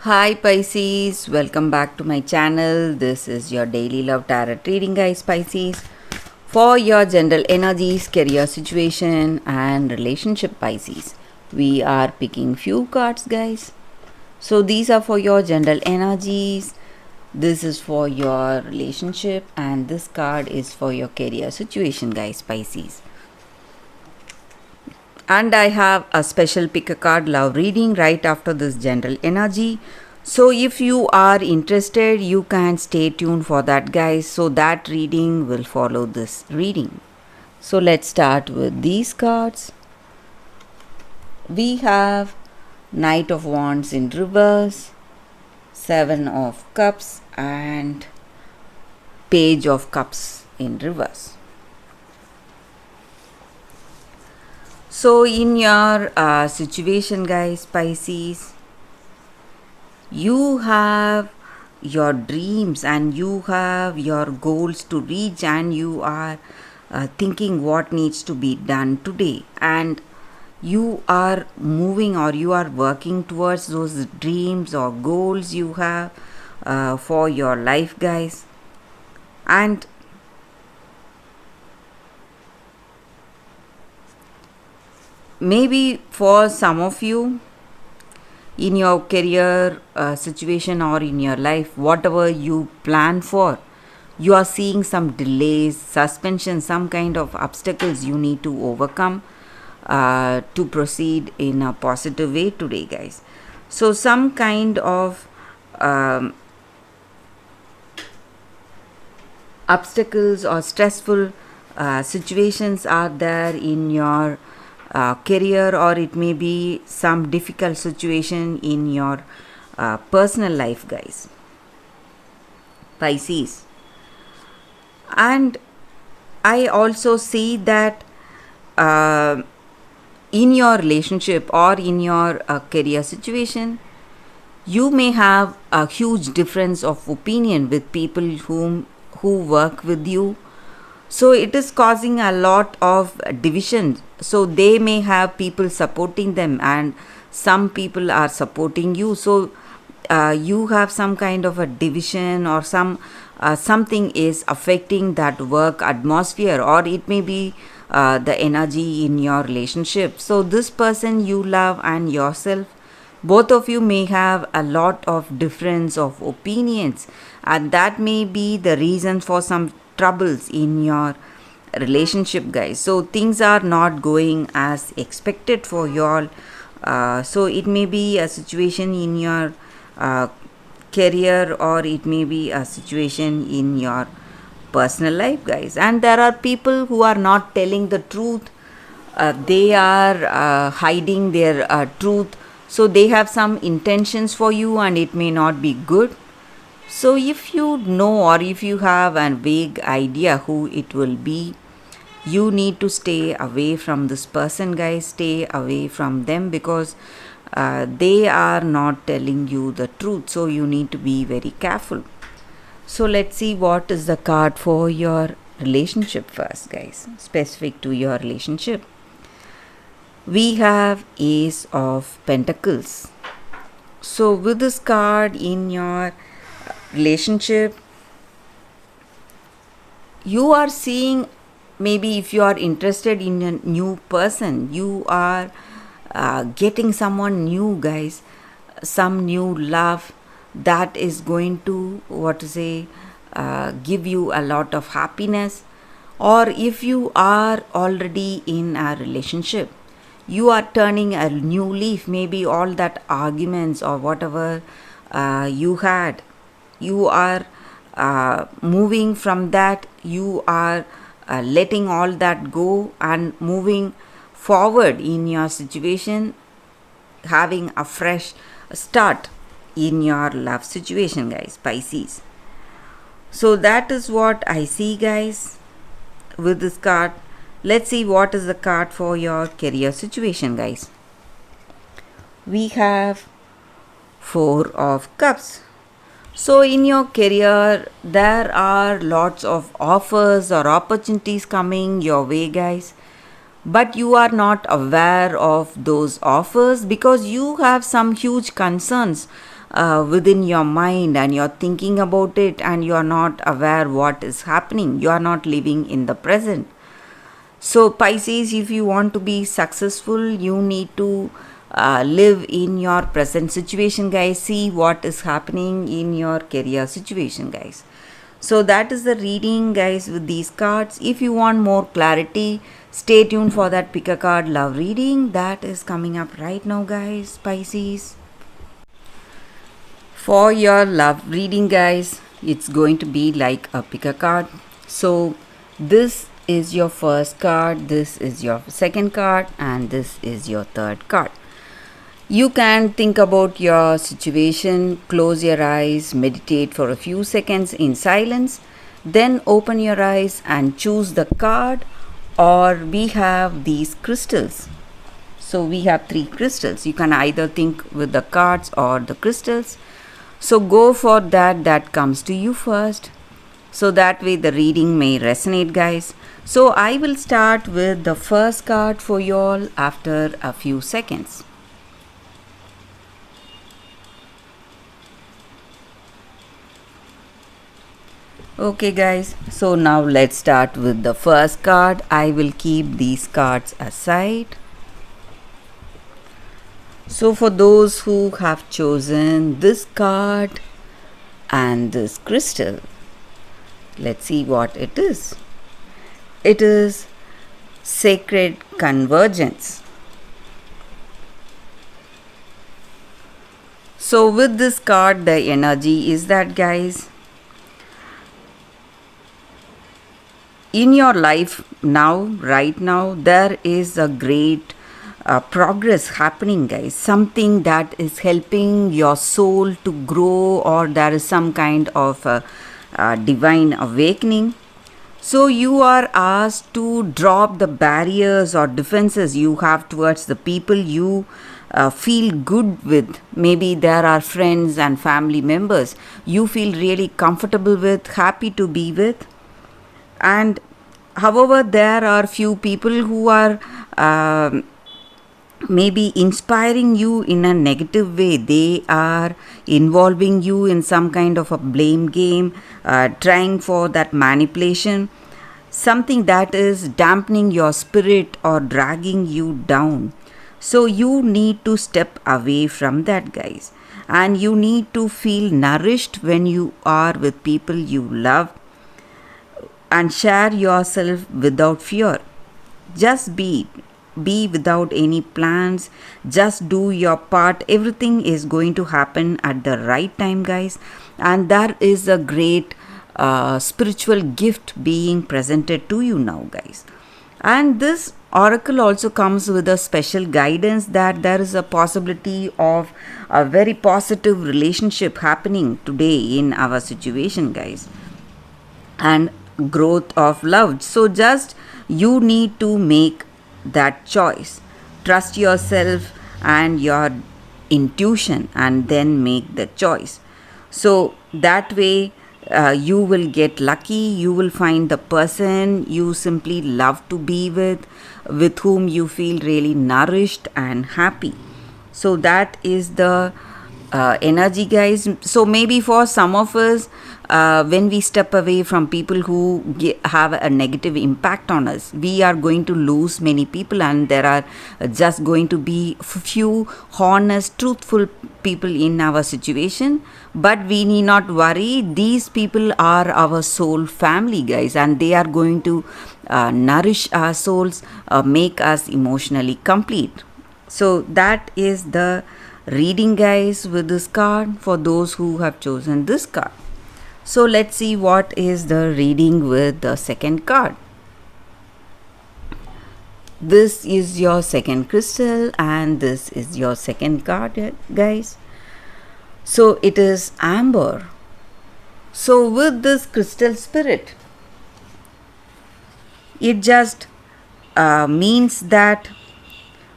Hi Pisces, welcome back to my channel. This is your daily love tarot reading, guys. Pisces, for your general energies, career situation, and relationship. Pisces, we are picking few cards, guys. So these are for your general energies. This is for your relationship, and this card is for your career situation, guys. Pisces. And I have a special pick a card love reading right after this general energy. So if you are interested, you can stay tuned for that, guys. So that reading will follow this reading. So let's start with these cards. We have Knight of Wands in reverse, Seven of Cups, and Page of Cups in reverse. So in your situation, guys, Pisces, you have your dreams and you have your goals to reach, and you are thinking what needs to be done today, and you are moving or you are working towards those dreams or goals you have for your life, guys. And maybe for some of you, in your career situation or in your life, whatever you plan for, you are seeing some delays, suspension, some kind of obstacles you need to overcome to proceed in a positive way today, guys. So some kind of obstacles or stressful situations are there in your career, or it may be some difficult situation in your personal life, guys, Pisces. And I also see that uh, in your relationship or in your career situation, you may have a huge difference of opinion with people who work with you. So it is causing a lot of division. So they may have people supporting them and some people are supporting you. So you have some kind of a division, or something is affecting that work atmosphere, or it may be the energy in your relationship. So this person you love and yourself, both of you may have a lot of difference of opinions, and that may be the reason for some troubles in your relationship, guys. So things are not going as expected for you all. So it may be a situation in your uh, career, or it may be a situation in your personal life, guys. And there are people who are not telling the truth. They are hiding their truth. So they have some intentions for you and it may not be good. So if you know, or if you have a vague idea who it will be, you need to stay away from this person, guys. Stay away from them, because they are not telling you the truth. So you need to be very careful. So let's see what is the card for your relationship first, guys, specific to your relationship. We have Ace of Pentacles. So with this card in your relationship, you are seeing, maybe if you are interested in a new person, you are getting someone new, guys, some new love that is going to, what to say, give you a lot of happiness. Or if you are already in a relationship, you are turning a new leaf. Maybe all that arguments or whatever you had, you are moving from that. You are letting all that go and moving forward in your situation, having a fresh start in your love situation, guys, Pisces. So that is what I see, guys, with this card. Let's see what is the card for your career situation, guys. We have Four of Cups. So in your career, there are lots of offers or opportunities coming your way, guys. But you are not aware of those offers because you have some huge concerns within your mind and you're thinking about it and you're not aware what is happening. You are not living in the present. So Pisces, if you want to be successful, you need to live in your present situation, guys. See what is happening in your career situation, guys. So that is the reading, guys, with these cards. If you want more clarity, stay tuned for that pick a card love reading that is coming up right now, guys. Pisces, for your love reading, guys, it's going to be like a pick a card. So this is your first card, this is your second card, and this is your third card. You can think about your situation, close your eyes, meditate for a few seconds in silence, then open your eyes and choose the card. Or we have these crystals. So we have 3 crystals. You can either think with the cards or the crystals. So go for that comes to you first. So that way the reading may resonate, guys. So I will start with the first card for you all after a few seconds. Okay, guys, so now let's start with the first card. I will keep these cards aside. So for those who have chosen this card and this crystal, let's see what it is. It is Sacred Convergence. So with this card, the energy is that, guys, in your life now, right now, there is a great progress happening, guys. Something that is helping your soul to grow, or there is some kind of divine awakening. So you are asked to drop the barriers or defenses you have towards the people you feel good with. Maybe there are friends and family members you feel really comfortable with, happy to be with. And however, there are few people who are maybe inspiring you in a negative way. They are involving you in some kind of a blame game, trying for that manipulation, something that is dampening your spirit or dragging you down. So you need to step away from that, guys, and you need to feel nourished when you are with people you love, and share yourself without fear. Just be without any plans. Just do your part. Everything is going to happen at the right time, guys, and there is a great spiritual gift being presented to you now, guys. And this oracle also comes with a special guidance that there is a possibility of a very positive relationship happening today in our situation, guys, and growth of love. So just you need to make that choice. Trust yourself and your intuition and then make the choice. So that way you will get lucky. You will find the person you simply love to be with whom you feel really nourished and happy. So that is the energy, guys. So maybe for some of us, when we step away from people who have a negative impact on us, we are going to lose many people, and there are just going to be few honest, truthful people in our situation. But we need not worry. These people are our soul family, guys, and they are going to nourish our souls, make us emotionally complete. So that is the reading, guys, with this card for those who have chosen this card. So let's see what is the reading with the second card. This is your second crystal and this is your second card, guys. So it is amber. So with this crystal spirit, it just means that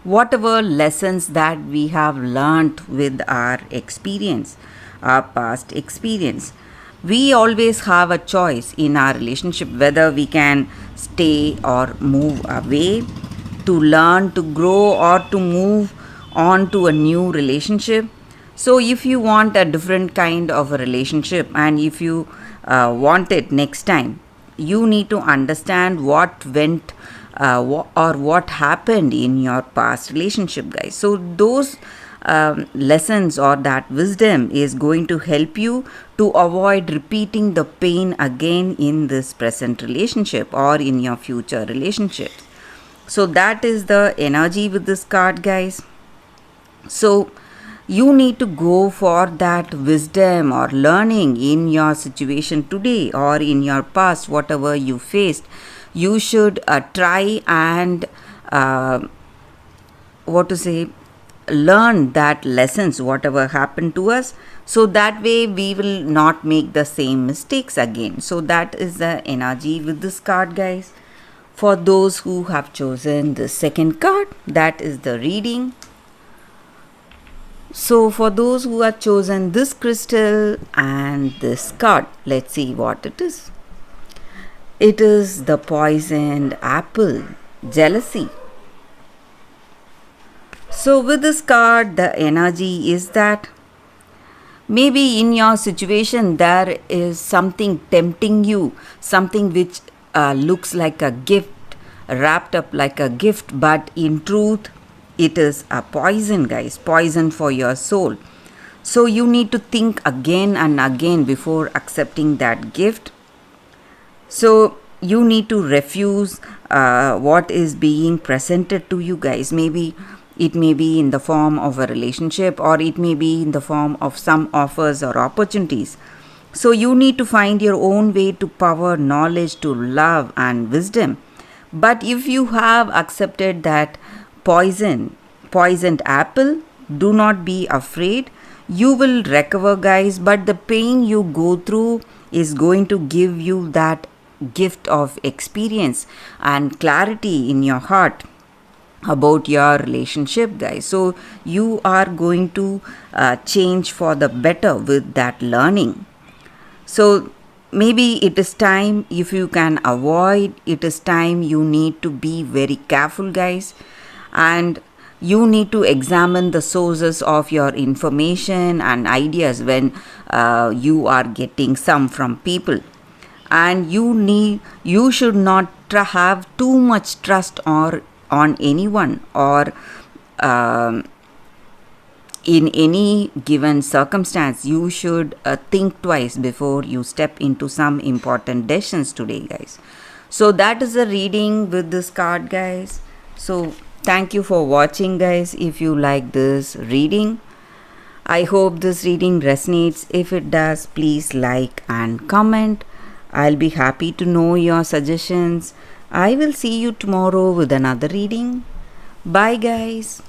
whatever lessons that we have learned with our experience, our past experience, we always have a choice in our relationship whether we can stay or move away, to learn, to grow, or to move on to a new relationship. So if you want a different kind of a relationship, and if you want it next time, you need to understand what went or what happened in your past relationship, guys. So those lessons or that wisdom is going to help you to avoid repeating the pain again in this present relationship or in your future relationships. So that is the energy with this card, guys. So you need to go for that wisdom or learning in your situation today or in your past, whatever you faced. You should try and learn that lessons, whatever happened to us, so that way we will not make the same mistakes again. So that is the energy with this card, guys. For those who have chosen the second card, that is the reading. So for those who have chosen this crystal and this card, let's see what it is. It is the poisoned apple, jealousy. So with this card, the energy is that maybe in your situation there is something tempting you, something which looks like a gift, wrapped up like a gift, but in truth it is a poison, guys, poison for your soul. So you need to think again and again before accepting that gift. So you need to refuse what is being presented to you, guys. Maybe it may be in the form of a relationship, or it may be in the form of some offers or opportunities. So you need to find your own way to power knowledge, to love and wisdom. But if you have accepted that poisoned apple, do not be afraid. You will recover, guys, but the pain you go through is going to give you that gift of experience and clarity in your heart about your relationship, guys. So you are going to change for the better with that learning. So maybe it is time, if you can avoid, it is time you need to be very careful, guys. And you need to examine the sources of your information and ideas when you are getting some from people. And you should not have too much trust on anyone or in any given circumstance. You should think twice before you step into some important decisions today, guys. So that is the reading with this card, guys. So thank you for watching, guys. If you like this reading, I hope this reading resonates. If it does, please like and comment. I'll be happy to know your suggestions. I will see you tomorrow with another reading. Bye, guys.